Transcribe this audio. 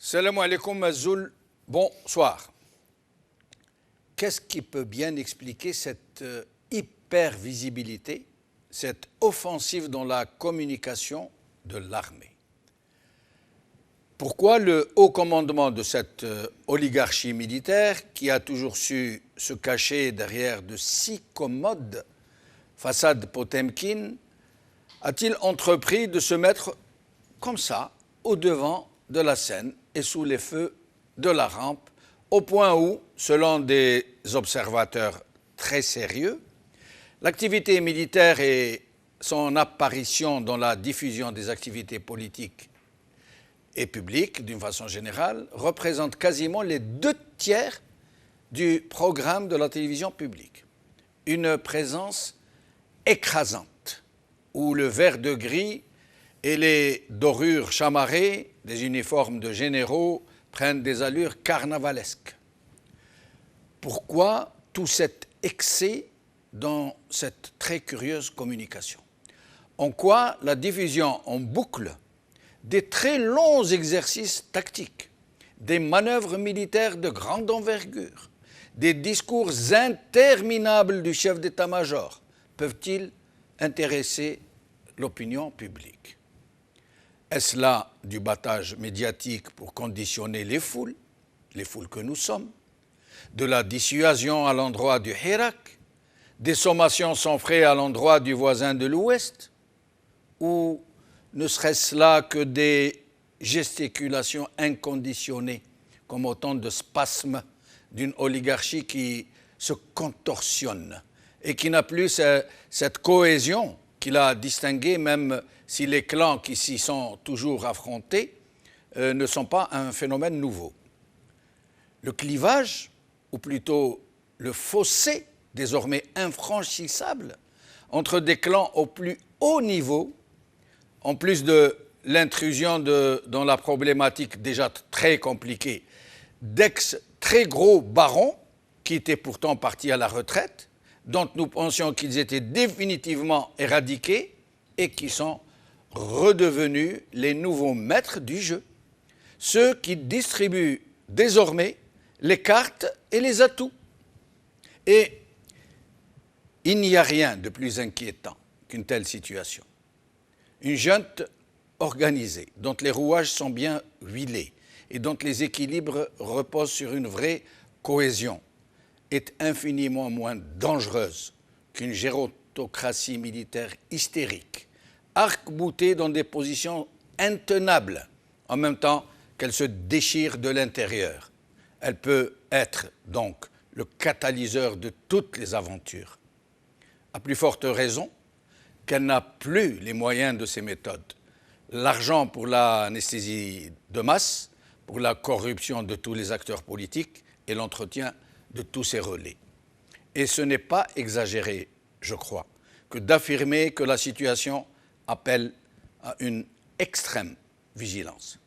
Salam alaikum Azoul, bonsoir. Qu'est-ce qui peut bien expliquer cette hypervisibilité, cette offensive dans la communication de l'armée? Pourquoi le haut commandement de cette oligarchie militaire, qui a toujours su se cacher derrière de si commodes façades Potemkin, a-t-il entrepris de se mettre comme ça au devant de la scène et sous les feux de la rampe, au point où, selon des observateurs très sérieux, l'activité militaire et son apparition dans la diffusion des activités politiques et publiques, d'une façon générale, représentent quasiment les 2/3 du programme de la télévision publique. Une présence écrasante, où le vert de gris et les dorures chamarrées des uniformes de généraux prennent des allures carnavalesques. Pourquoi tout cet excès dans cette très curieuse communication? En quoi la diffusion en boucle des très longs exercices tactiques, des manœuvres militaires de grande envergure, des discours interminables du chef d'état-major peuvent-ils intéresser l'opinion publique? Est-ce là du battage médiatique pour conditionner les foules que nous sommes, de la dissuasion à l'endroit du Hirak, des sommations sans frais à l'endroit du voisin de l'Ouest, ou ne serait-ce là que des gesticulations inconditionnées, comme autant de spasmes d'une oligarchie qui se contorsionne et qui n'a plus cette cohésion qui l'a distinguée, même si les clans qui s'y sont toujours affrontés ne sont pas un phénomène nouveau. Le clivage, ou plutôt le fossé désormais infranchissable entre des clans au plus haut niveau, en plus de l'intrusion dans la problématique déjà très compliquée d'ex-très gros barons qui étaient pourtant partis à la retraite, dont nous pensions qu'ils étaient définitivement éradiqués et qui sont redevenus les nouveaux maîtres du jeu, ceux qui distribuent désormais les cartes et les atouts. Et il n'y a rien de plus inquiétant qu'une telle situation. Une junte organisée, dont les rouages sont bien huilés et dont les équilibres reposent sur une vraie cohésion, est infiniment moins dangereuse qu'une gérontocratie militaire hystérique, arc-boutée dans des positions intenables, en même temps qu'elle se déchire de l'intérieur. Elle peut être donc le catalyseur de toutes les aventures. À plus forte raison qu'elle n'a plus les moyens de ces méthodes. L'argent pour l'anesthésie de masse, pour la corruption de tous les acteurs politiques et l'entretien de tous ces relais. Et ce n'est pas exagéré, je crois, que d'affirmer que la situation appelle à une extrême vigilance.